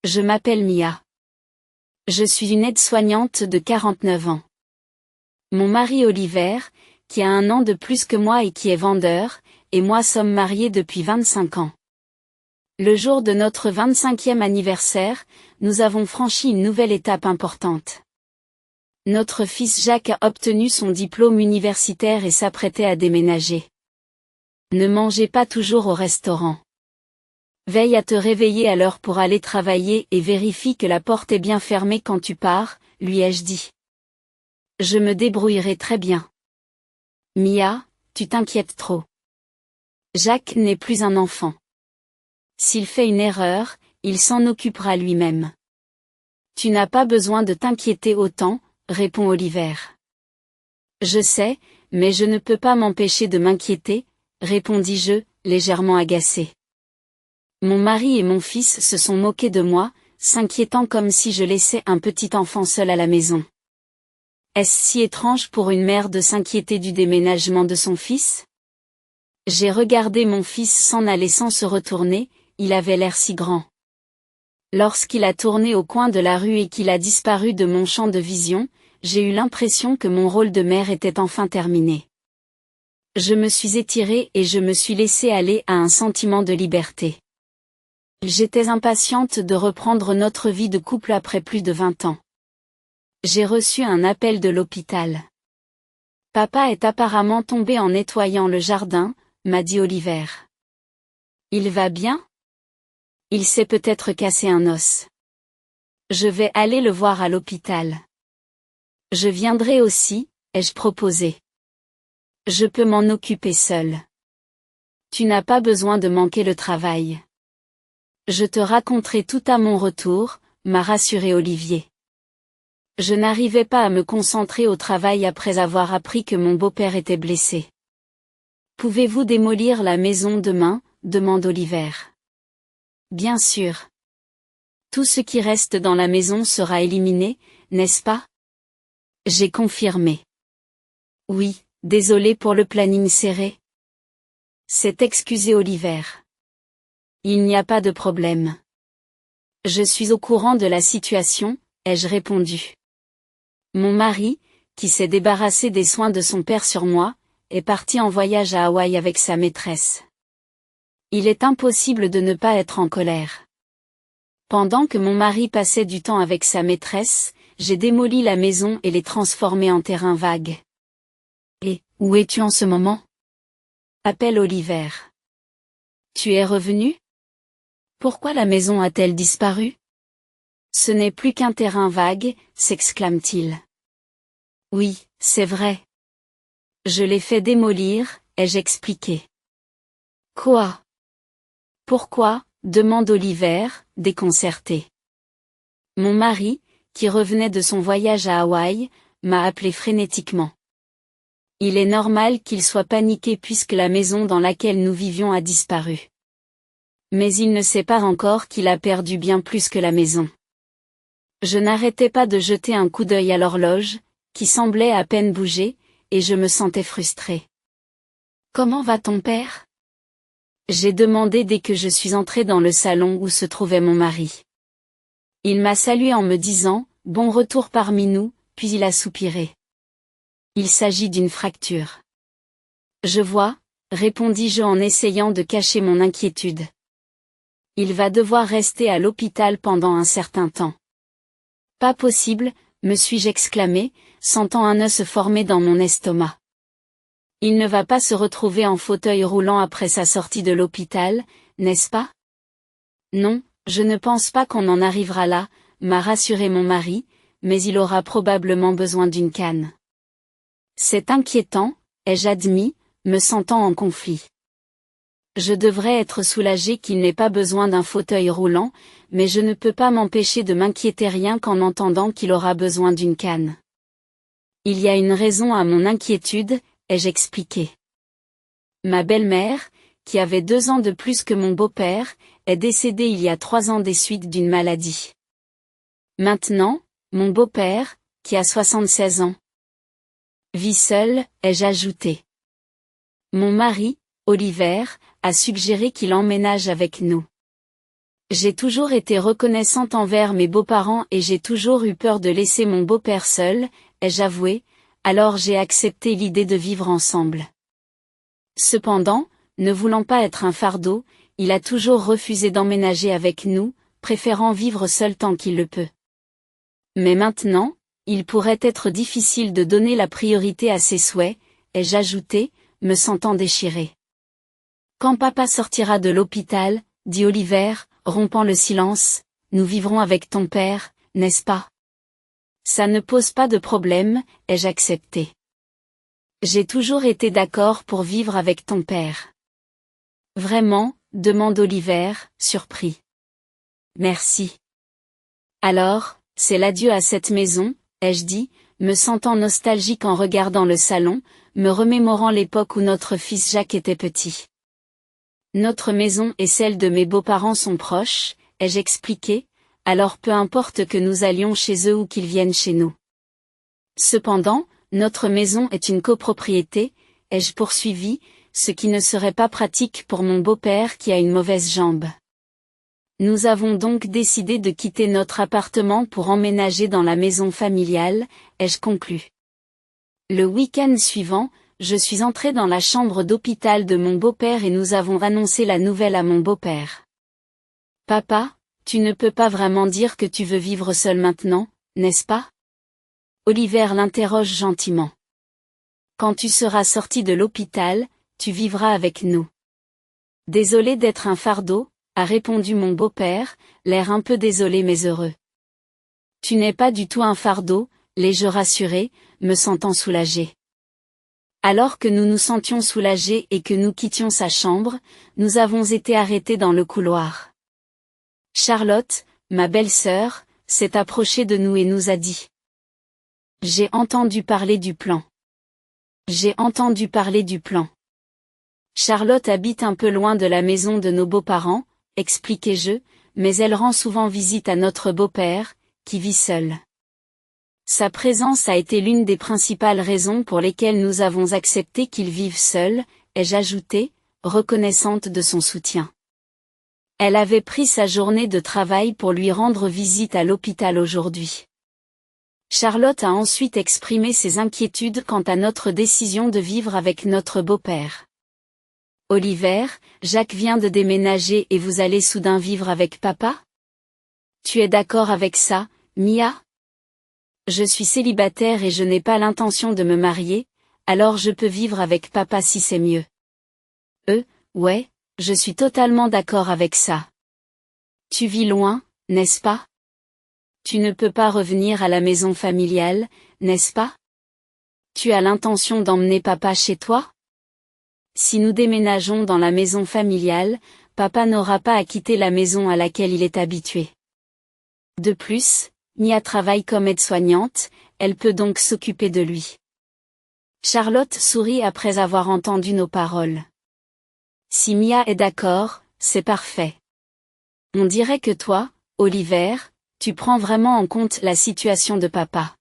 Je m'appelle Mia. Je suis une aide-soignante de 49 ans. Mon mari Oliver, qui a 1 an de plus que moi et qui est vendeur, et moi sommes mariés depuis 25 ans. Le jour de notre 25e anniversaire, nous avons franchi une nouvelle étape importante. Notre fils Jacques a obtenu son diplôme universitaire et s'apprêtait à déménager. Ne mangez pas toujours au restaurant. Veille à te réveiller à l'heure pour aller travailler et vérifie que la porte est bien fermée quand tu pars, lui ai-je dit. Je me débrouillerai très bien. Mia, tu t'inquiètes trop. Jacques n'est plus un enfant. S'il fait une erreur, il s'en occupera lui-même. Tu n'as pas besoin de t'inquiéter autant, répond Oliver. Je sais, mais je ne peux pas m'empêcher de m'inquiéter, répondis-je, légèrement agacé. Mon mari et mon fils se sont moqués de moi, s'inquiétant comme si je laissais un petit enfant seul à la maison. Est-ce si étrange pour une mère de s'inquiéter du déménagement de son fils? J'ai regardé mon fils s'en aller sans se retourner, il avait l'air si grand. Lorsqu'il a tourné au coin de la rue et qu'il a disparu de mon champ de vision, j'ai eu l'impression que mon rôle de mère était enfin terminé. Je me suis étirée et je me suis laissée aller à un sentiment de liberté. J'étais impatiente de reprendre notre vie de couple après plus de 20 ans. J'ai reçu un appel de l'hôpital. Papa est apparemment tombé en nettoyant le jardin, m'a dit Oliver. Il va bien? Il s'est peut-être cassé un os. Je vais aller le voir à l'hôpital. Je viendrai aussi, ai-je proposé. Je peux m'en occuper seule. Tu n'as pas besoin de manquer le travail. Je te raconterai tout à mon retour, m'a rassuré Olivier. Je n'arrivais pas à me concentrer au travail après avoir appris que mon beau-père était blessé. Pouvez-vous démolir la maison demain? Demande Oliver. Bien sûr. Tout ce qui reste dans la maison sera éliminé, n'est-ce pas? J'ai confirmé. Oui, désolé pour le planning serré. S'est excusé Oliver. Il n'y a pas de problème. Je suis au courant de la situation, ai-je répondu. Mon mari, qui s'est débarrassé des soins de son père sur moi, est parti en voyage à Hawaï avec sa maîtresse. Il est impossible de ne pas être en colère. Pendant que mon mari passait du temps avec sa maîtresse, j'ai démoli la maison et l'ai transformée en terrain vague. Et, où es-tu en ce moment? Appelle Oliver. Tu es revenu? Pourquoi la maison a-t-elle disparu? Ce n'est plus qu'un terrain vague, s'exclame-t-il. Oui, c'est vrai. Je l'ai fait démolir, ai-je expliqué. Quoi? Pourquoi? Demande Oliver, déconcerté. Mon mari, qui revenait de son voyage à Hawaï, m'a appelé frénétiquement. Il est normal qu'il soit paniqué puisque la maison dans laquelle nous vivions a disparu. Mais il ne sait pas encore qu'il a perdu bien plus que la maison. Je n'arrêtais pas de jeter un coup d'œil à l'horloge, qui semblait à peine bouger, et je me sentais frustrée. Comment va ton père? J'ai demandé dès que je suis entrée dans le salon où se trouvait mon mari. Il m'a salué en me disant « Bon retour parmi nous », puis il a soupiré. Il s'agit d'une fracture. Je vois, répondis-je en essayant de cacher mon inquiétude. Il va devoir rester à l'hôpital pendant un certain temps. Pas possible, me suis-je exclamé, sentant un nœud se former dans mon estomac. Il ne va pas se retrouver en fauteuil roulant après sa sortie de l'hôpital, n'est-ce pas? Non, je ne pense pas qu'on en arrivera là, m'a rassuré mon mari, mais il aura probablement besoin d'une canne. C'est inquiétant, ai-je admis, me sentant en conflit. Je devrais être soulagée qu'il n'ait pas besoin d'un fauteuil roulant, mais je ne peux pas m'empêcher de m'inquiéter rien qu'en entendant qu'il aura besoin d'une canne. Il y a une raison à mon inquiétude, ai-je expliqué. Ma belle-mère, qui avait 2 ans de plus que mon beau-père, est décédée il y a 3 ans des suites d'une maladie. Maintenant, mon beau-père, qui a 76 ans, vit seul, ai-je ajouté. Mon mari, Oliver, a suggéré qu'il emménage avec nous. J'ai toujours été reconnaissante envers mes beaux-parents et j'ai toujours eu peur de laisser mon beau-père seul, ai-je avoué, alors j'ai accepté l'idée de vivre ensemble. Cependant, ne voulant pas être un fardeau, il a toujours refusé d'emménager avec nous, préférant vivre seul tant qu'il le peut. Mais maintenant, il pourrait être difficile de donner la priorité à ses souhaits, ai-je ajouté, me sentant déchirée. Quand papa sortira de l'hôpital, dit Oliver, rompant le silence, nous vivrons avec ton père, n'est-ce pas? Ça ne pose pas de problème, ai-je accepté. J'ai toujours été d'accord pour vivre avec ton père. Vraiment, demande Oliver, surpris. Merci. Alors, c'est l'adieu à cette maison, ai-je dit, me sentant nostalgique en regardant le salon, me remémorant l'époque où notre fils Jacques était petit. Notre maison et celle de mes beaux-parents sont proches, ai-je expliqué, alors peu importe que nous allions chez eux ou qu'ils viennent chez nous. Cependant, notre maison est une copropriété, ai-je poursuivi, ce qui ne serait pas pratique pour mon beau-père qui a une mauvaise jambe. Nous avons donc décidé de quitter notre appartement pour emménager dans la maison familiale, ai-je conclu. Le week-end suivant, je suis entrée dans la chambre d'hôpital de mon beau-père et nous avons annoncé la nouvelle à mon beau-père. Papa, tu ne peux pas vraiment dire que tu veux vivre seul maintenant, n'est-ce pas? Oliver l'interroge gentiment. Quand tu seras sorti de l'hôpital, tu vivras avec nous. Désolé d'être un fardeau, a répondu mon beau-père, l'air un peu désolé mais heureux. Tu n'es pas du tout un fardeau, l'ai-je rassuré, me sentant soulagé. Alors que nous nous sentions soulagés et que nous quittions sa chambre, nous avons été arrêtés dans le couloir. Charlotte, ma belle-sœur, s'est approchée de nous et nous a dit. J'ai entendu parler du plan. J'ai entendu parler du plan. Charlotte habite un peu loin de la maison de nos beaux-parents, expliquai-je, mais elle rend souvent visite à notre beau-père, qui vit seul. Sa présence a été l'une des principales raisons pour lesquelles nous avons accepté qu'il vive seul, ai-je ajouté, reconnaissante de son soutien. Elle avait pris sa journée de travail pour lui rendre visite à l'hôpital aujourd'hui. Charlotte a ensuite exprimé ses inquiétudes quant à notre décision de vivre avec notre beau-père. Oliver, Jacques vient de déménager et vous allez soudain vivre avec papa? Tu es d'accord avec ça, Mia? Je suis célibataire et je n'ai pas l'intention de me marier, alors je peux vivre avec papa si c'est mieux. Ouais, je suis totalement d'accord avec ça. Tu vis loin, n'est-ce pas? Tu ne peux pas revenir à la maison familiale, n'est-ce pas? Tu as l'intention d'emmener papa chez toi? Si nous déménageons dans la maison familiale, papa n'aura pas à quitter la maison à laquelle il est habitué. De plus, Mia travaille comme aide-soignante, elle peut donc s'occuper de lui. Charlotte sourit après avoir entendu nos paroles. Si Mia est d'accord, c'est parfait. On dirait que toi, Oliver, tu prends vraiment en compte la situation de papa.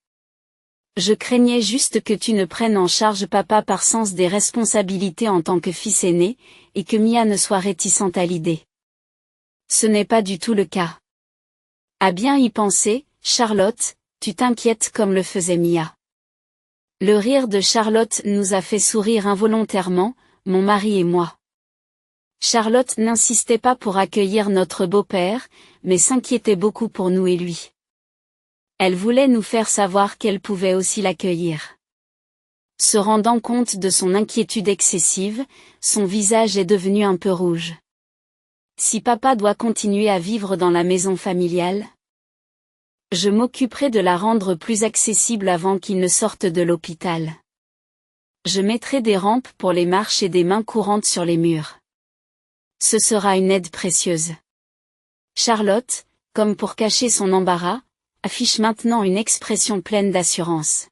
Je craignais juste que tu ne prennes en charge papa par sens des responsabilités en tant que fils aîné, et que Mia ne soit réticente à l'idée. Ce n'est pas du tout le cas. À bien y penser, Charlotte, tu t'inquiètes comme le faisait Mia. Le rire de Charlotte nous a fait sourire involontairement, mon mari et moi. Charlotte n'insistait pas pour accueillir notre beau-père, mais s'inquiétait beaucoup pour nous et lui. Elle voulait nous faire savoir qu'elle pouvait aussi l'accueillir. Se rendant compte de son inquiétude excessive, son visage est devenu un peu rouge. Si papa doit continuer à vivre dans la maison familiale, je m'occuperai de la rendre plus accessible avant qu'il ne sorte de l'hôpital. Je mettrai des rampes pour les marches et des mains courantes sur les murs. Ce sera une aide précieuse. Charlotte, comme pour cacher son embarras, affiche maintenant une expression pleine d'assurance.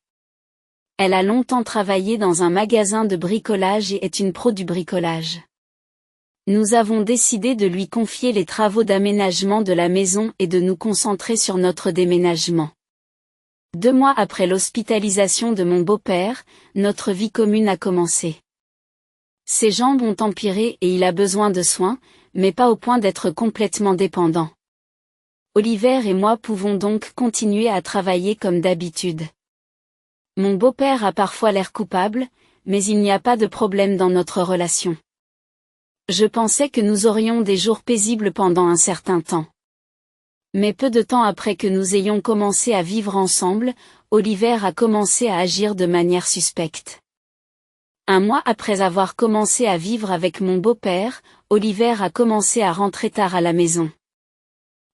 Elle a longtemps travaillé dans un magasin de bricolage et est une pro du bricolage. Nous avons décidé de lui confier les travaux d'aménagement de la maison et de nous concentrer sur notre déménagement. 2 mois après l'hospitalisation de mon beau-père, notre vie commune a commencé. Ses jambes ont empiré et il a besoin de soins, mais pas au point d'être complètement dépendants. Oliver et moi pouvons donc continuer à travailler comme d'habitude. Mon beau-père a parfois l'air coupable, mais il n'y a pas de problème dans notre relation. Je pensais que nous aurions des jours paisibles pendant un certain temps. Mais peu de temps après que nous ayons commencé à vivre ensemble, Oliver a commencé à agir de manière suspecte. Un mois après avoir commencé à vivre avec mon beau-père, Oliver a commencé à rentrer tard à la maison.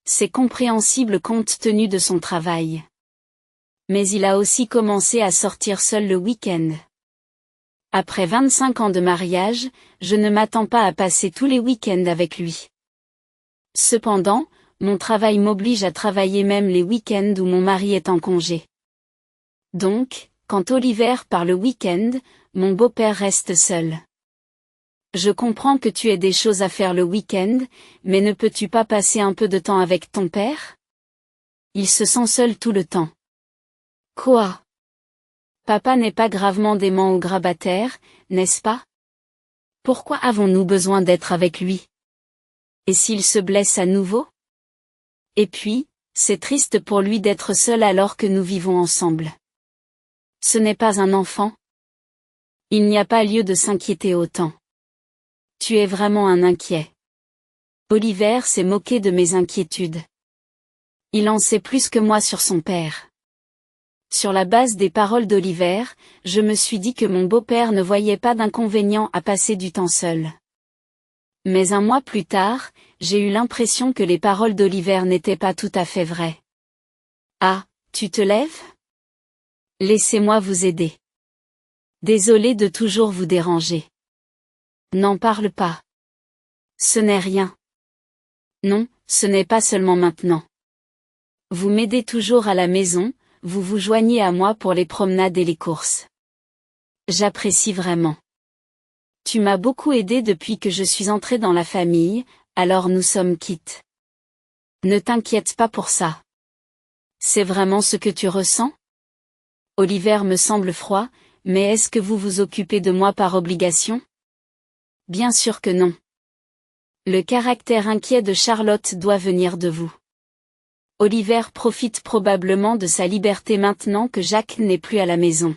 C'est compréhensible compte tenu de son travail. Mais il a aussi commencé à sortir seul le week-end. Après 25 ans de mariage, je ne m'attends pas à passer tous les week-ends avec lui. Cependant, mon travail m'oblige à travailler même les week-ends où mon mari est en congé. Donc, quand Oliver part le week-end, mon beau-père reste seul. Je comprends que tu aies des choses à faire le week-end, mais ne peux-tu pas passer un peu de temps avec ton père? Il se sent seul tout le temps. Quoi? Papa n'est pas gravement dément ou grabataire, n'est-ce pas? Pourquoi avons-nous besoin d'être avec lui? Et s'il se blesse à nouveau? Et puis, c'est triste pour lui d'être seul alors que nous vivons ensemble. Ce n'est pas un enfant. Il n'y a pas lieu de s'inquiéter autant. Tu es vraiment un inquiet. Oliver s'est moqué de mes inquiétudes. Il en sait plus que moi sur son père. Sur la base des paroles d'Oliver, je me suis dit que mon beau-père ne voyait pas d'inconvénient à passer du temps seul. Mais un mois plus tard, j'ai eu l'impression que les paroles d'Oliver n'étaient pas tout à fait vraies. Ah, tu te lèves? Laissez-moi vous aider. Désolé de toujours vous déranger. N'en parle pas. Ce n'est rien. Non, ce n'est pas seulement maintenant. Vous m'aidez toujours à la maison, vous vous joignez à moi pour les promenades et les courses. J'apprécie vraiment. Tu m'as beaucoup aidé depuis que je suis entrée dans la famille, alors nous sommes quittes. Ne t'inquiète pas pour ça. C'est vraiment ce que tu ressens? Oliver me semble froid, mais est-ce que vous vous occupez de moi par obligation? Bien sûr que non. Le caractère inquiet de Charlotte doit venir de vous. Oliver profite probablement de sa liberté maintenant que Jacques n'est plus à la maison.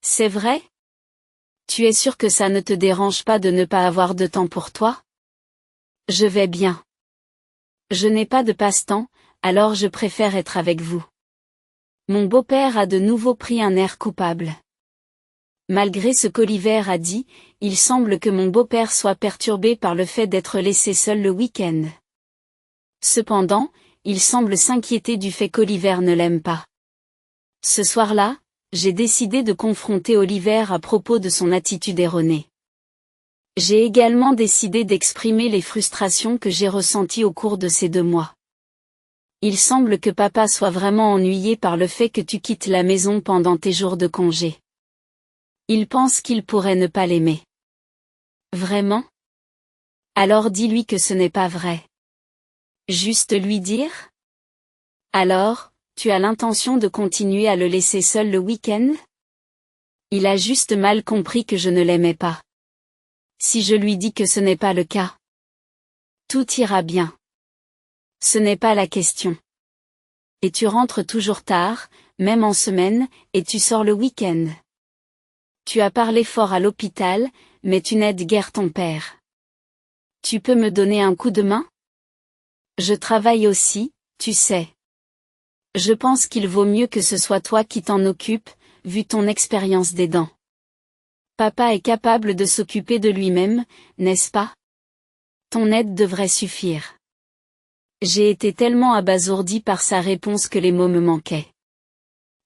C'est vrai? Tu es sûr que ça ne te dérange pas de ne pas avoir de temps pour toi? Je vais bien. Je n'ai pas de passe-temps, alors je préfère être avec vous. Mon beau-père a de nouveau pris un air coupable. Malgré ce qu'Oliver a dit, il semble que mon beau-père soit perturbé par le fait d'être laissé seul le week-end. Cependant, il semble s'inquiéter du fait qu'Oliver ne l'aime pas. Ce soir-là, j'ai décidé de confronter Oliver à propos de son attitude erronée. J'ai également décidé d'exprimer les frustrations que j'ai ressenties au cours de ces 2 mois. Il semble que papa soit vraiment ennuyé par le fait que tu quittes la maison pendant tes jours de congé. Il pense qu'il pourrait ne pas l'aimer. Vraiment? Alors dis-lui que ce n'est pas vrai. Juste lui dire? Alors, tu as l'intention de continuer à le laisser seul le week-end? Il a juste mal compris que je ne l'aimais pas. Si je lui dis que ce n'est pas le cas, tout ira bien. Ce n'est pas la question. Et tu rentres toujours tard, même en semaine, et tu sors le week-end. Tu as parlé fort à l'hôpital, mais tu n'aides guère ton père. Tu peux me donner un coup de main? Je travaille aussi, tu sais. Je pense qu'il vaut mieux que ce soit toi qui t'en occupes, vu ton expérience d'aidant. Papa est capable de s'occuper de lui-même, n'est-ce pas? Ton aide devrait suffire. J'ai été tellement abasourdi par sa réponse que les mots me manquaient.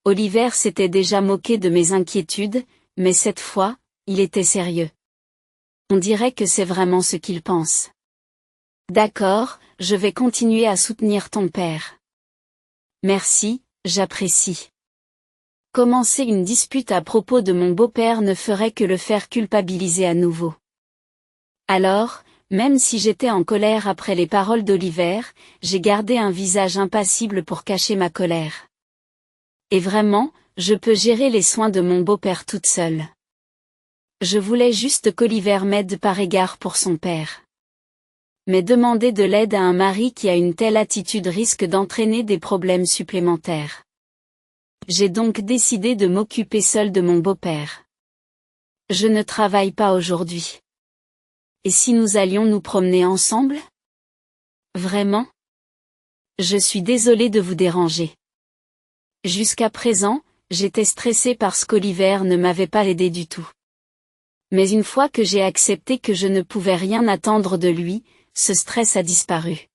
Oliver s'était déjà moqué de mes inquiétudes, mais cette fois, il était sérieux. On dirait que c'est vraiment ce qu'il pense. D'accord, je vais continuer à soutenir ton père. Merci, j'apprécie. Commencer une dispute à propos de mon beau-père ne ferait que le faire culpabiliser à nouveau. Alors, même si j'étais en colère après les paroles d'Oliver, j'ai gardé un visage impassible pour cacher ma colère. Et vraiment, je peux gérer les soins de mon beau-père toute seule. Je voulais juste qu'Oliver m'aide par égard pour son père. Mais demander de l'aide à un mari qui a une telle attitude risque d'entraîner des problèmes supplémentaires. J'ai donc décidé de m'occuper seule de mon beau-père. Je ne travaille pas aujourd'hui. Et si nous allions nous promener ensemble? Vraiment? Je suis désolée de vous déranger. Jusqu'à présent, j'étais stressée parce qu'Oliver ne m'avait pas aidé du tout. Mais une fois que j'ai accepté que je ne pouvais rien attendre de lui, ce stress a disparu.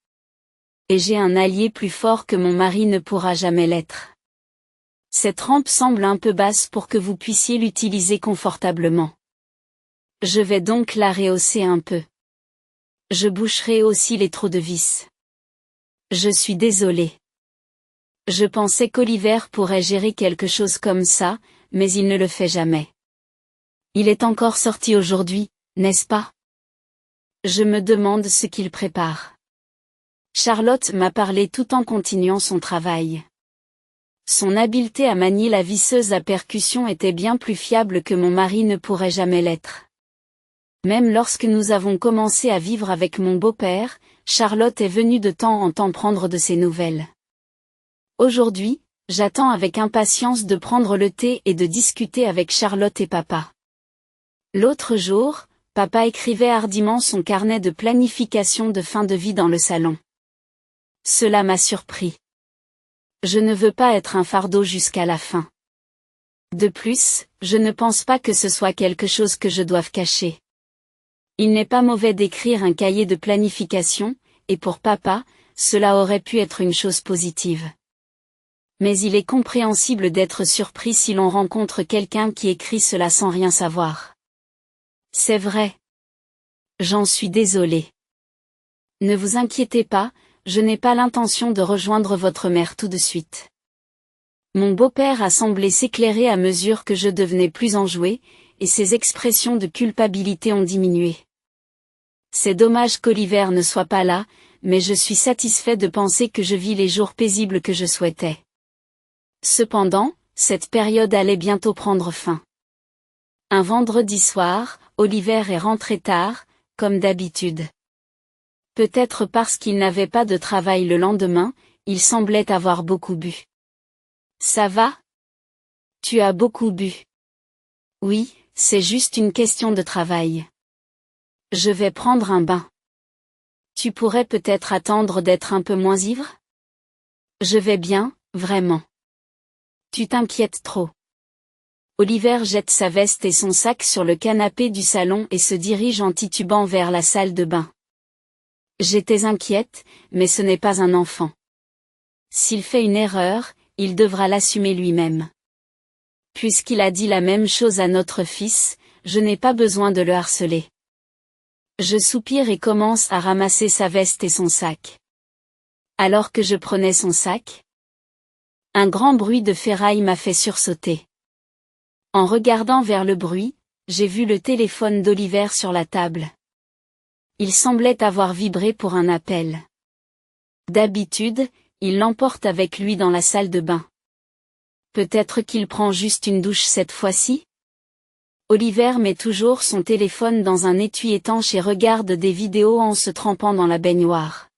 Et j'ai un allié plus fort que mon mari ne pourra jamais l'être. Cette rampe semble un peu basse pour que vous puissiez l'utiliser confortablement. Je vais donc la rehausser un peu. Je boucherai aussi les trous de vis. Je suis désolée. Je pensais qu'Oliver pourrait gérer quelque chose comme ça, mais il ne le fait jamais. Il est encore sorti aujourd'hui, n'est-ce pas? Je me demande ce qu'il prépare. Charlotte m'a parlé tout en continuant son travail. Son habileté à manier la visseuse à percussion était bien plus fiable que mon mari ne pourrait jamais l'être. Même lorsque nous avons commencé à vivre avec mon beau-père, Charlotte est venue de temps en temps prendre de ses nouvelles. Aujourd'hui, j'attends avec impatience de prendre le thé et de discuter avec Charlotte et papa. L'autre jour, papa écrivait hardiment son carnet de planification de fin de vie dans le salon. Cela m'a surpris. Je ne veux pas être un fardeau jusqu'à la fin. De plus, je ne pense pas que ce soit quelque chose que je doive cacher. Il n'est pas mauvais d'écrire un cahier de planification, et pour papa, cela aurait pu être une chose positive. Mais il est compréhensible d'être surpris si l'on rencontre quelqu'un qui écrit cela sans rien savoir. C'est vrai. J'en suis désolée. Ne vous inquiétez pas, je n'ai pas l'intention de rejoindre votre mère tout de suite. Mon beau-père a semblé s'éclairer à mesure que je devenais plus enjouée, et ses expressions de culpabilité ont diminué. C'est dommage qu'Oliver ne soit pas là, mais je suis satisfait de penser que je vis les jours paisibles que je souhaitais. Cependant, cette période allait bientôt prendre fin. Un vendredi soir, Oliver est rentré tard, comme d'habitude. Peut-être parce qu'il n'avait pas de travail le lendemain, il semblait avoir beaucoup bu. Ça va? Tu as beaucoup bu. Oui, c'est juste une question de travail. Je vais prendre un bain. Tu pourrais peut-être attendre d'être un peu moins ivre? Je vais bien, vraiment. Tu t'inquiètes trop. Oliver jette sa veste et son sac sur le canapé du salon et se dirige en titubant vers la salle de bain. J'étais inquiète, mais ce n'est pas un enfant. S'il fait une erreur, il devra l'assumer lui-même. Puisqu'il a dit la même chose à notre fils, je n'ai pas besoin de le harceler. Je soupire et commence à ramasser sa veste et son sac. Alors que je prenais son sac, un grand bruit de ferraille m'a fait sursauter. En regardant vers le bruit, j'ai vu le téléphone d'Oliver sur la table. Il semblait avoir vibré pour un appel. D'habitude, il l'emporte avec lui dans la salle de bain. Peut-être qu'il prend juste une douche cette fois-ci? Oliver met toujours son téléphone dans un étui étanche et regarde des vidéos en se trempant dans la baignoire.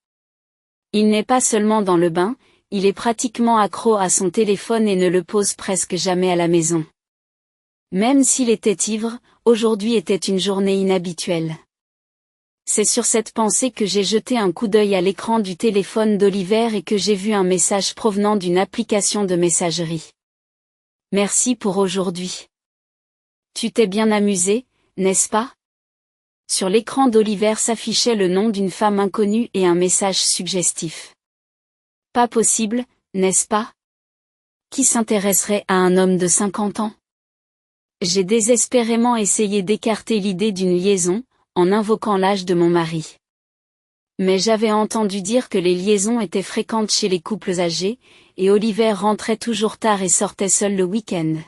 Il n'est pas seulement dans le bain, il est pratiquement accro à son téléphone et ne le pose presque jamais à la maison. Même s'il était ivre, aujourd'hui était une journée inhabituelle. C'est sur cette pensée que j'ai jeté un coup d'œil à l'écran du téléphone d'Oliver et que j'ai vu un message provenant d'une application de messagerie. Merci pour aujourd'hui. Tu t'es bien amusé, n'est-ce pas? Sur l'écran d'Oliver s'affichait le nom d'une femme inconnue et un message suggestif. Pas possible, n'est-ce pas? Qui s'intéresserait à un homme de 50 ans? J'ai désespérément essayé d'écarter l'idée d'une liaison, en invoquant l'âge de mon mari. Mais j'avais entendu dire que les liaisons étaient fréquentes chez les couples âgés, et Oliver rentrait toujours tard et sortait seul le week-end.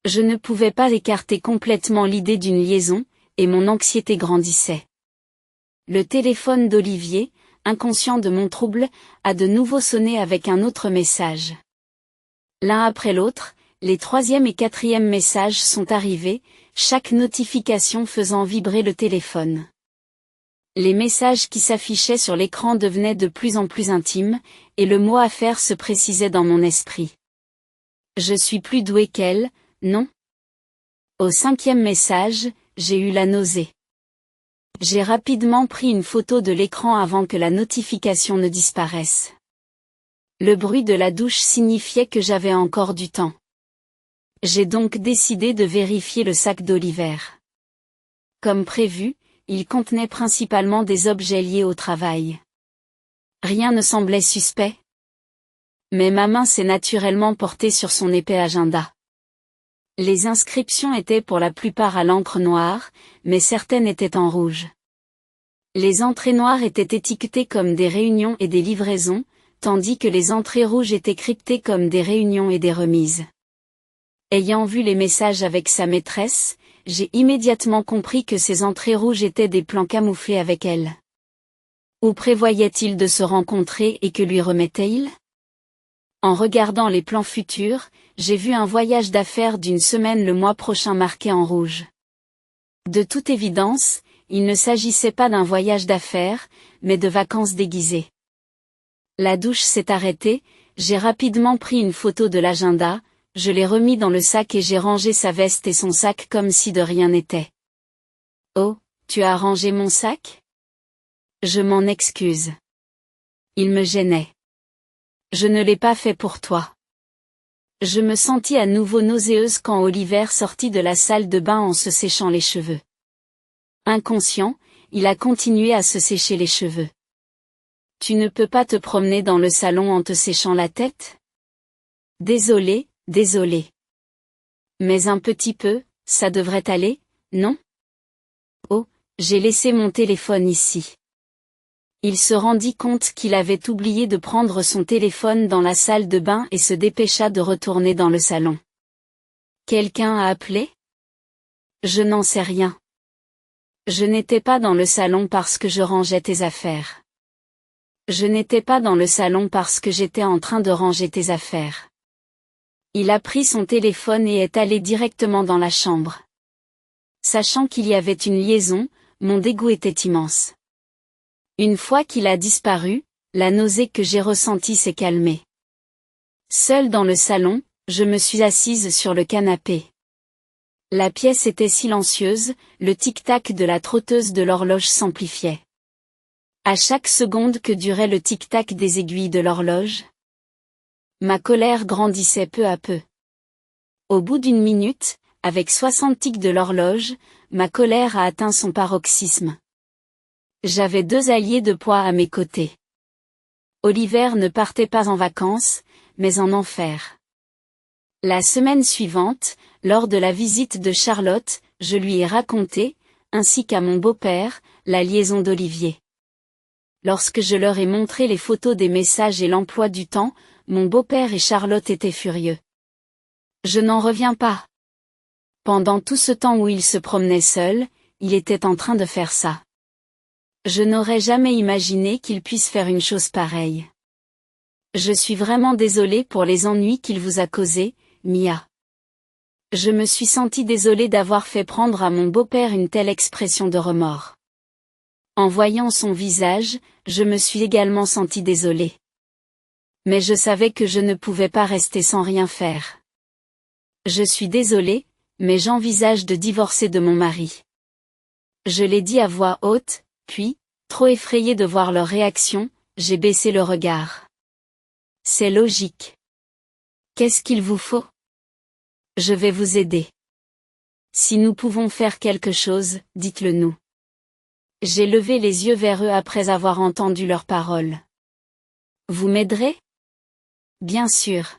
Je ne pouvais pas écarter complètement l'idée d'une liaison, et mon anxiété grandissait. Le téléphone d'Olivier, inconscient de mon trouble, a de nouveau sonné avec un autre message. L'un après l'autre, les troisième et quatrième messages sont arrivés, chaque notification faisant vibrer le téléphone. Les messages qui s'affichaient sur l'écran devenaient de plus en plus intimes, et le mot à faire se précisait dans mon esprit. Je suis plus doué qu'elle, non? Au 5e message, j'ai eu la nausée. J'ai rapidement pris une photo de l'écran avant que la notification ne disparaisse. Le bruit de la douche signifiait que j'avais encore du temps. J'ai donc décidé de vérifier le sac d'Oliver. Comme prévu, il contenait principalement des objets liés au travail. Rien ne semblait suspect. Mais ma main s'est naturellement portée sur son épais agenda. Les inscriptions étaient pour la plupart à l'encre noire, mais certaines étaient en rouge. Les entrées noires étaient étiquetées comme des réunions et des livraisons, tandis que les entrées rouges étaient cryptées comme des réunions et des remises. Ayant vu les messages avec sa maîtresse, j'ai immédiatement compris que ces entrées rouges étaient des plans camouflés avec elle. Où prévoyait-il de se rencontrer et que lui remettait-il? En regardant les plans futurs, j'ai vu un voyage d'affaires d'une semaine le mois prochain marqué en rouge. De toute évidence, il ne s'agissait pas d'un voyage d'affaires, mais de vacances déguisées. La douche s'est arrêtée, j'ai rapidement pris une photo de l'agenda, je l'ai remis dans le sac et j'ai rangé sa veste et son sac comme si de rien n'était. Oh, tu as rangé mon sac? Je m'en excuse. Il me gênait. Je ne l'ai pas fait pour toi. Je me sentis à nouveau nauséeuse quand Oliver sortit de la salle de bain en se séchant les cheveux. Inconscient, il a continué à se sécher les cheveux. Tu ne peux pas te promener dans le salon en te séchant la tête? Désolé. Mais un petit peu, ça devrait aller, non? Oh, j'ai laissé mon téléphone ici. Il se rendit compte qu'il avait oublié de prendre son téléphone dans la salle de bain et se dépêcha de retourner dans le salon. Quelqu'un a appelé? Je n'en sais rien. Je n'étais pas dans le salon parce que je rangeais tes affaires. Je n'étais pas dans le salon parce que j'étais en train de ranger tes affaires. Il a pris son téléphone et est allé directement dans la chambre. Sachant qu'il y avait une liaison, mon dégoût était immense. Une fois qu'il a disparu, la nausée que j'ai ressentie s'est calmée. Seule dans le salon, je me suis assise sur le canapé. La pièce était silencieuse, le tic-tac de la trotteuse de l'horloge s'amplifiait. À chaque seconde que durait le tic-tac des aiguilles de l'horloge, ma colère grandissait peu à peu. Au bout d'une minute, avec 60 tics de l'horloge, ma colère a atteint son paroxysme. J'avais 2 alliés de poids à mes côtés. Oliver ne partait pas en vacances, mais en enfer. La semaine suivante, lors de la visite de Charlotte, je lui ai raconté, ainsi qu'à mon beau-père, la liaison d'Olivier. Lorsque je leur ai montré les photos des messages et l'emploi du temps, mon beau-père et Charlotte étaient furieux. Je n'en reviens pas. Pendant tout ce temps où il se promenait seul, il était en train de faire ça. Je n'aurais jamais imaginé qu'il puisse faire une chose pareille. Je suis vraiment désolée pour les ennuis qu'il vous a causés, Mia. Je me suis sentie désolée d'avoir fait prendre à mon beau-père une telle expression de remords. En voyant son visage, je me suis également sentie désolée. Mais je savais que je ne pouvais pas rester sans rien faire. Je suis désolée, mais j'envisage de divorcer de mon mari. Je l'ai dit à voix haute, puis, trop effrayée de voir leur réaction, j'ai baissé le regard. C'est logique. Qu'est-ce qu'il vous faut? Je vais vous aider. Si nous pouvons faire quelque chose, dites-le nous. J'ai levé les yeux vers eux après avoir entendu leurs paroles. Vous m'aiderez? Bien sûr.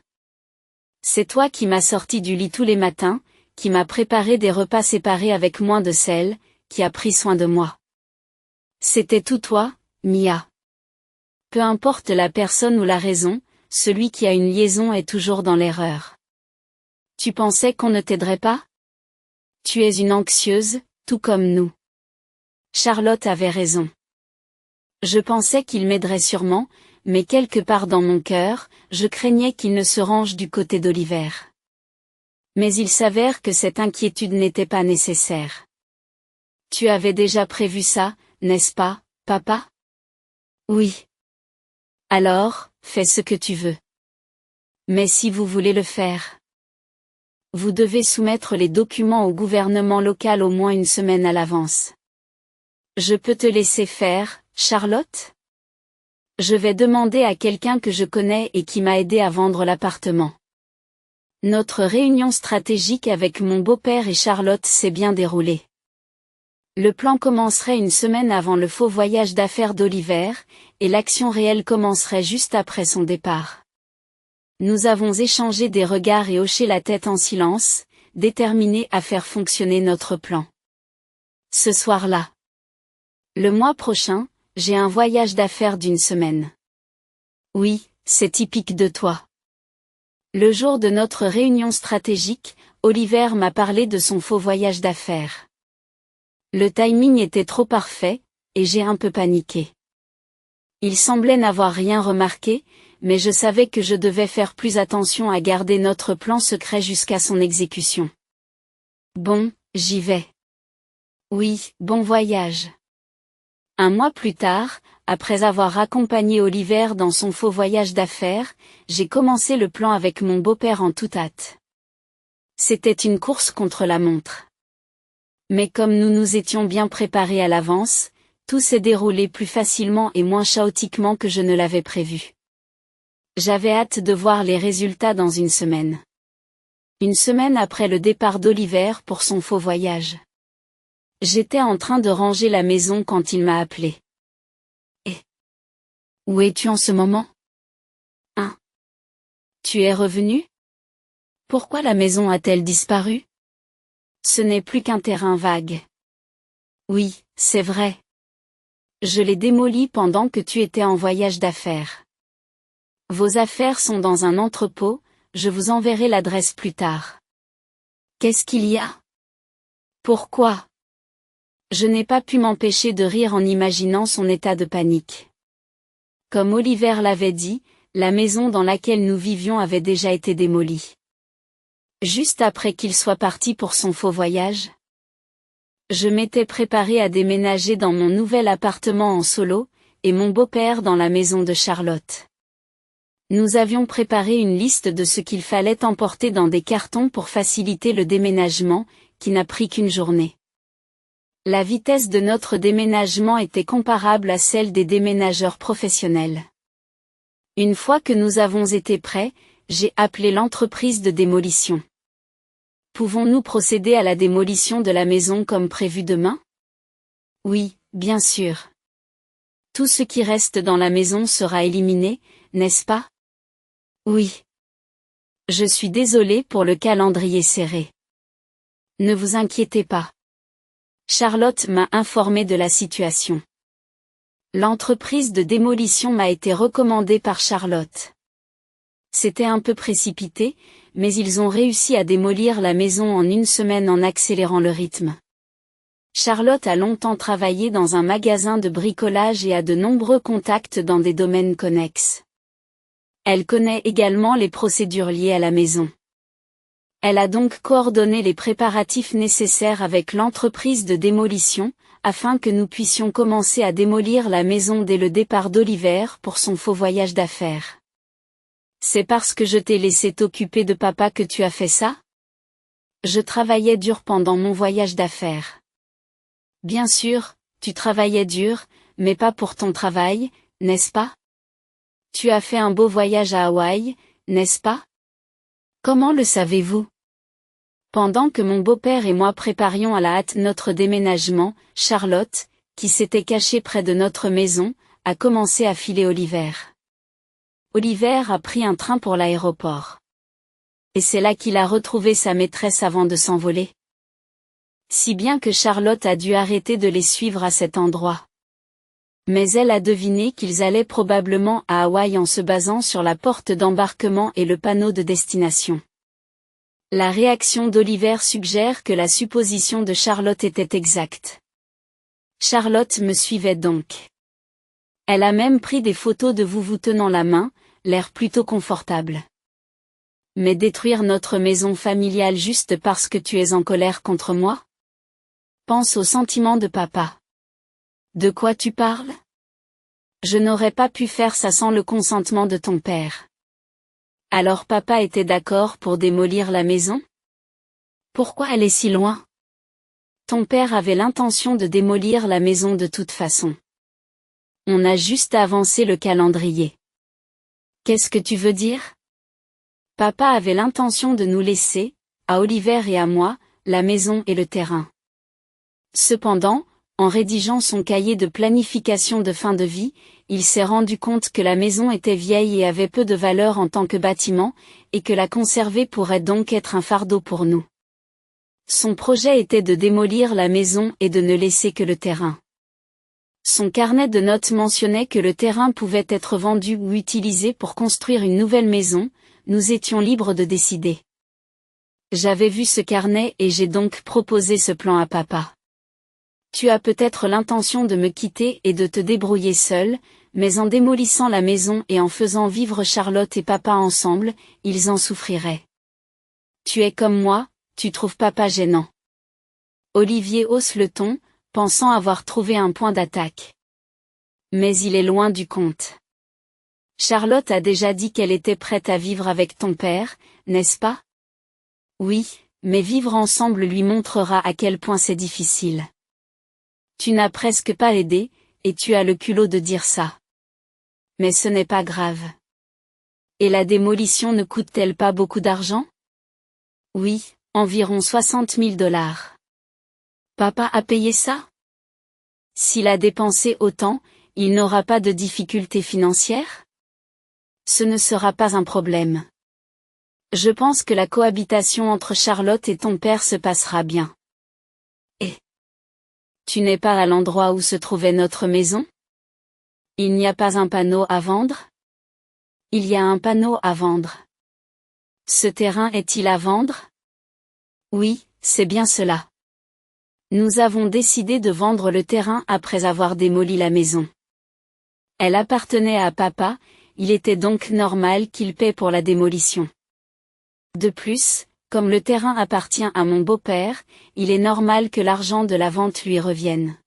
C'est toi qui m'as sorti du lit tous les matins, qui m'as préparé des repas séparés avec moins de sel, qui a pris soin de moi. C'était tout toi, Mia. Peu importe la personne ou la raison, celui qui a une liaison est toujours dans l'erreur. Tu pensais qu'on ne t'aiderait pas? Tu es une anxieuse, tout comme nous. Charlotte avait raison. Je pensais qu'il m'aiderait sûrement, mais quelque part dans mon cœur, je craignais qu'il ne se range du côté d'Oliver. Mais il s'avère que cette inquiétude n'était pas nécessaire. Tu avais déjà prévu ça, n'est-ce pas, Papa? Oui. Alors, fais ce que tu veux. Mais si vous voulez le faire, vous devez soumettre les documents au gouvernement local au moins une semaine à l'avance. Je peux te laisser faire, Charlotte? Je vais demander à quelqu'un que je connais et qui m'a aidé à vendre l'appartement. Notre réunion stratégique avec mon beau-père et Charlotte s'est bien déroulée. Le plan commencerait une semaine avant le faux voyage d'affaires d'Oliver, et l'action réelle commencerait juste après son départ. Nous avons échangé des regards et hoché la tête en silence, déterminés à faire fonctionner notre plan. Ce soir-là. Le mois prochain, j'ai un voyage d'affaires d'une semaine. Oui, c'est typique de toi. Le jour de notre réunion stratégique, Oliver m'a parlé de son faux voyage d'affaires. Le timing était trop parfait, et j'ai un peu paniqué. Il semblait n'avoir rien remarqué, mais je savais que je devais faire plus attention à garder notre plan secret jusqu'à son exécution. Bon, j'y vais. Oui, bon voyage. Un mois plus tard, après avoir accompagné Oliver dans son faux voyage d'affaires, j'ai commencé le plan avec mon beau-père en toute hâte. C'était une course contre la montre. Mais comme nous nous étions bien préparés à l'avance, tout s'est déroulé plus facilement et moins chaotiquement que je ne l'avais prévu. J'avais hâte de voir les résultats dans une semaine. Une semaine après le départ d'Oliver pour son faux voyage. J'étais en train de ranger la maison quand il m'a appelé. Et où es-tu en ce moment? Hein? Tu es revenu? Pourquoi la maison a-t-elle disparu? Ce n'est plus qu'un terrain vague. Oui, c'est vrai. Je l'ai démolie pendant que tu étais en voyage d'affaires. Vos affaires sont dans un entrepôt, je vous enverrai l'adresse plus tard. Qu'est-ce qu'il y a? Pourquoi? Je n'ai pas pu m'empêcher de rire en imaginant son état de panique. Comme Oliver l'avait dit, la maison dans laquelle nous vivions avait déjà été démolie. Juste après qu'il soit parti pour son faux voyage. Je m'étais préparé à déménager dans mon nouvel appartement en solo, et mon beau-père dans la maison de Charlotte. Nous avions préparé une liste de ce qu'il fallait emporter dans des cartons pour faciliter le déménagement, qui n'a pris qu'une journée. La vitesse de notre déménagement était comparable à celle des déménageurs professionnels. Une fois que nous avons été prêts, j'ai appelé l'entreprise de démolition. Pouvons-nous procéder à la démolition de la maison comme prévu demain? Oui, bien sûr. Tout ce qui reste dans la maison sera éliminé, n'est-ce pas? Oui. Je suis désolé pour le calendrier serré. Ne vous inquiétez pas. Charlotte m'a informé de la situation. L'entreprise de démolition m'a été recommandée par Charlotte. C'était un peu précipité, mais ils ont réussi à démolir la maison en une semaine en accélérant le rythme. Charlotte a longtemps travaillé dans un magasin de bricolage et a de nombreux contacts dans des domaines connexes. Elle connaît également les procédures liées à la maison. Elle a donc coordonné les préparatifs nécessaires avec l'entreprise de démolition, afin que nous puissions commencer à démolir la maison dès le départ d'Oliver pour son faux voyage d'affaires. C'est parce que je t'ai laissé t'occuper de papa que tu as fait ça? Je travaillais dur pendant mon voyage d'affaires. Bien sûr, tu travaillais dur, mais pas pour ton travail, n'est-ce pas? Tu as fait un beau voyage à Hawaï, n'est-ce pas? Comment le savez-vous? Pendant que mon beau-père et moi préparions à la hâte notre déménagement, Charlotte, qui s'était cachée près de notre maison, a commencé à filer Oliver. Oliver a pris un train pour l'aéroport. Et c'est là qu'il a retrouvé sa maîtresse avant de s'envoler. Si bien que Charlotte a dû arrêter de les suivre à cet endroit. Mais elle a deviné qu'ils allaient probablement à Hawaï en se basant sur la porte d'embarquement et le panneau de destination. La réaction d'Oliver suggère que la supposition de Charlotte était exacte. Charlotte me suivait donc. Elle a même pris des photos de vous tenant la main, l'air plutôt confortable. Mais détruire notre maison familiale juste parce que tu es en colère contre moi? Pense aux sentiments de papa. De quoi tu parles? Je n'aurais pas pu faire ça sans le consentement de ton père. Alors papa était d'accord pour démolir la maison? Pourquoi aller si loin? Ton père avait l'intention de démolir la maison de toute façon. On a juste avancé le calendrier. Qu'est-ce que tu veux dire? Papa avait l'intention de nous laisser, à Oliver et à moi, la maison et le terrain. Cependant, en rédigeant son cahier de planification de fin de vie, il s'est rendu compte que la maison était vieille et avait peu de valeur en tant que bâtiment, et que la conserver pourrait donc être un fardeau pour nous. Son projet était de démolir la maison et de ne laisser que le terrain. Son carnet de notes mentionnait que le terrain pouvait être vendu ou utilisé pour construire une nouvelle maison, nous étions libres de décider. J'avais vu ce carnet et j'ai donc proposé ce plan à papa. Tu as peut-être l'intention de me quitter et de te débrouiller seul, mais en démolissant la maison et en faisant vivre Charlotte et papa ensemble, ils en souffriraient. Tu es comme moi, tu trouves papa gênant. Olivier hausse le ton, pensant avoir trouvé un point d'attaque. Mais il est loin du compte. Charlotte a déjà dit qu'elle était prête à vivre avec ton père, n'est-ce pas? Oui, mais vivre ensemble lui montrera à quel point c'est difficile. Tu n'as presque pas aidé, et tu as le culot de dire ça. Mais ce n'est pas grave. Et la démolition ne coûte-t-elle pas beaucoup d'argent? Oui, environ 60 000 $. Papa a payé ça? S'il a dépensé autant, il n'aura pas de difficultés financières? Ce ne sera pas un problème. Je pense que la cohabitation entre Charlotte et ton père se passera bien. Et tu n'es pas à l'endroit où se trouvait notre maison? Il n'y a pas un panneau à vendre? Il y a un panneau à vendre. Ce terrain est-il à vendre? Oui, c'est bien cela. Nous avons décidé de vendre le terrain après avoir démoli la maison. Elle appartenait à papa, il était donc normal qu'il paie pour la démolition. De plus, comme le terrain appartient à mon beau-père, il est normal que l'argent de la vente lui revienne.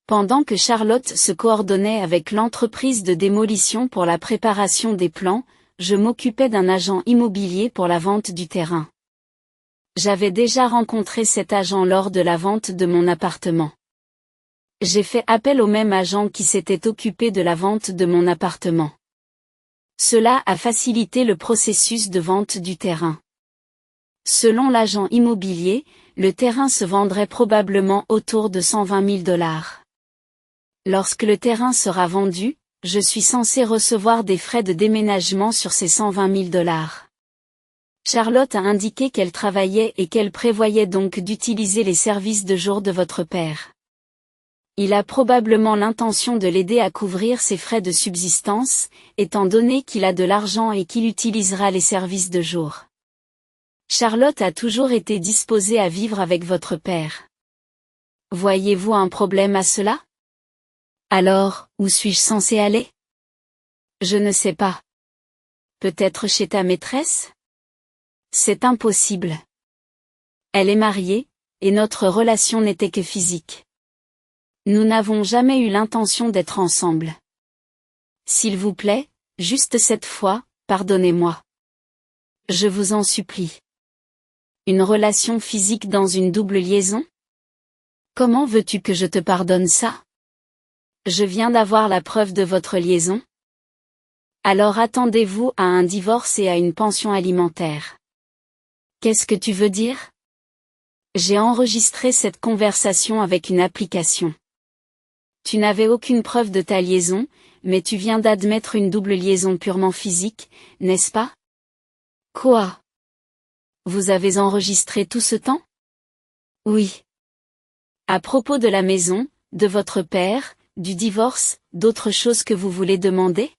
Pendant que Charlotte se coordonnait avec l'entreprise de démolition pour la préparation des plans, je m'occupais d'un agent immobilier pour la vente du terrain. J'avais déjà rencontré cet agent lors de la vente de mon appartement. J'ai fait appel au même agent qui s'était occupé de la vente de mon appartement. Cela a facilité le processus de vente du terrain. Selon l'agent immobilier, le terrain se vendrait probablement autour de 120 000 $. Lorsque le terrain sera vendu, je suis censé recevoir des frais de déménagement sur ces 120 000 $. Charlotte a indiqué qu'elle travaillait et qu'elle prévoyait donc d'utiliser les services de jour de votre père. Il a probablement l'intention de l'aider à couvrir ses frais de subsistance, étant donné qu'il a de l'argent et qu'il utilisera les services de jour. Charlotte a toujours été disposée à vivre avec votre père. Voyez-vous un problème à cela? Alors, où suis-je censé aller? Je ne sais pas. Peut-être chez ta maîtresse? C'est impossible. Elle est mariée, et notre relation n'était que physique. Nous n'avons jamais eu l'intention d'être ensemble. S'il vous plaît, juste cette fois, pardonnez-moi. Je vous en supplie. Une relation physique dans une double liaison? Comment veux-tu que je te pardonne ça? Je viens d'avoir la preuve de votre liaison. Alors attendez-vous à un divorce et à une pension alimentaire. Qu'est-ce que tu veux dire? J'ai enregistré cette conversation avec une application. Tu n'avais aucune preuve de ta liaison, mais tu viens d'admettre une double liaison purement physique, n'est-ce pas? Quoi? Vous avez enregistré tout ce temps? Oui. À propos de la maison, de votre père, du divorce, d'autres choses que vous voulez demander?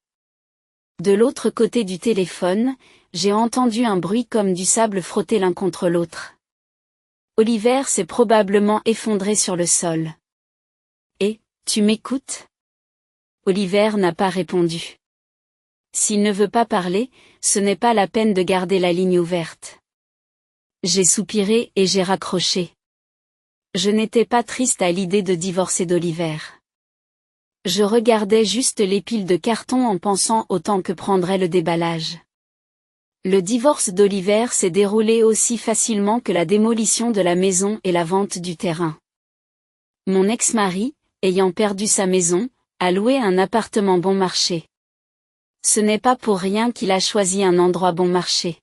De l'autre côté du téléphone, j'ai entendu un bruit comme du sable frotter l'un contre l'autre. Oliver s'est probablement effondré sur le sol. Et, tu m'écoutes? Oliver n'a pas répondu. S'il ne veut pas parler, ce n'est pas la peine de garder la ligne ouverte. J'ai soupiré et j'ai raccroché. Je n'étais pas triste à l'idée de divorcer d'Oliver. Je regardais juste les piles de cartons en pensant au temps que prendrait le déballage. Le divorce d'Oliver s'est déroulé aussi facilement que la démolition de la maison et la vente du terrain. Mon ex-mari, ayant perdu sa maison, a loué un appartement bon marché. Ce n'est pas pour rien qu'il a choisi un endroit bon marché.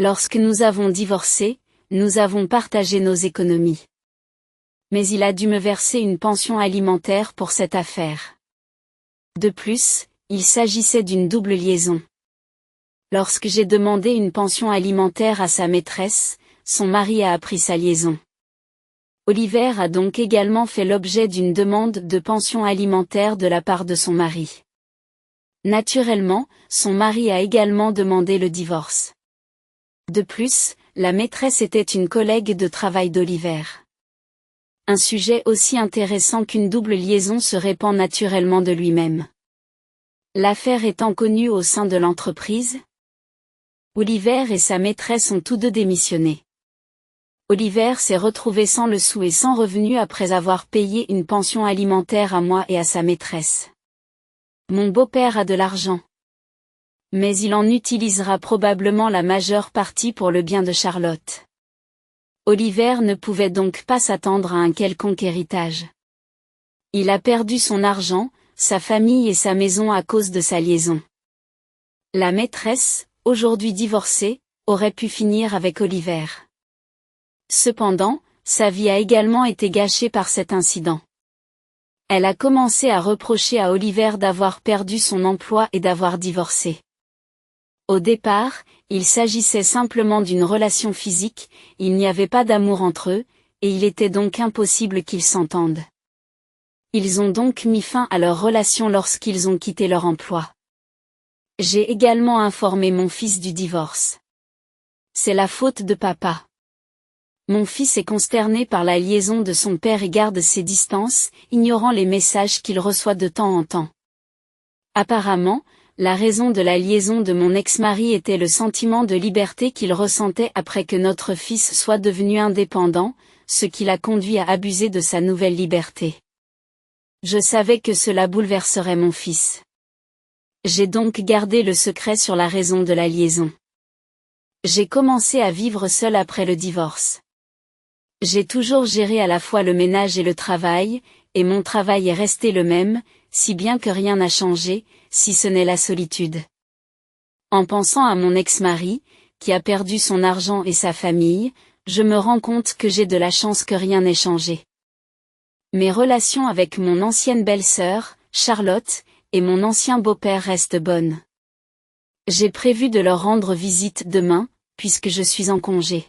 Lorsque nous avons divorcé, nous avons partagé nos économies. Mais il a dû me verser une pension alimentaire pour cette affaire. De plus, il s'agissait d'une double liaison. Lorsque j'ai demandé une pension alimentaire à sa maîtresse, son mari a appris sa liaison. Oliver a donc également fait l'objet d'une demande de pension alimentaire de la part de son mari. Naturellement, son mari a également demandé le divorce. De plus, la maîtresse était une collègue de travail d'Oliver. Un sujet aussi intéressant qu'une double liaison se répand naturellement de lui-même. L'affaire étant connue au sein de l'entreprise, Oliver et sa maîtresse ont tous deux démissionné. Oliver s'est retrouvé sans le sou et sans revenu après avoir payé une pension alimentaire à moi et à sa maîtresse. Mon beau-père a de l'argent. Mais il en utilisera probablement la majeure partie pour le bien de Charlotte. Oliver ne pouvait donc pas s'attendre à un quelconque héritage. Il a perdu son argent, sa famille et sa maison à cause de sa liaison. La maîtresse, aujourd'hui divorcée, aurait pu finir avec Oliver. Cependant, sa vie a également été gâchée par cet incident. Elle a commencé à reprocher à Oliver d'avoir perdu son emploi et d'avoir divorcé. Au départ, il s'agissait simplement d'une relation physique, il n'y avait pas d'amour entre eux, et il était donc impossible qu'ils s'entendent. Ils ont donc mis fin à leur relation lorsqu'ils ont quitté leur emploi. J'ai également informé mon fils du divorce. C'est la faute de papa. Mon fils est consterné par la liaison de son père et garde ses distances, ignorant les messages qu'il reçoit de temps en temps. Apparemment, la raison de la liaison de mon ex-mari était le sentiment de liberté qu'il ressentait après que notre fils soit devenu indépendant, ce qui l'a conduit à abuser de sa nouvelle liberté. Je savais que cela bouleverserait mon fils. J'ai donc gardé le secret sur la raison de la liaison. J'ai commencé à vivre seul après le divorce. J'ai toujours géré à la fois le ménage et le travail, et mon travail est resté le même, si bien que rien n'a changé, si ce n'est la solitude. En pensant à mon ex-mari, qui a perdu son argent et sa famille, je me rends compte que j'ai de la chance que rien n'ait changé. Mes relations avec mon ancienne belle-sœur, Charlotte, et mon ancien beau-père restent bonnes. J'ai prévu de leur rendre visite demain, puisque je suis en congé.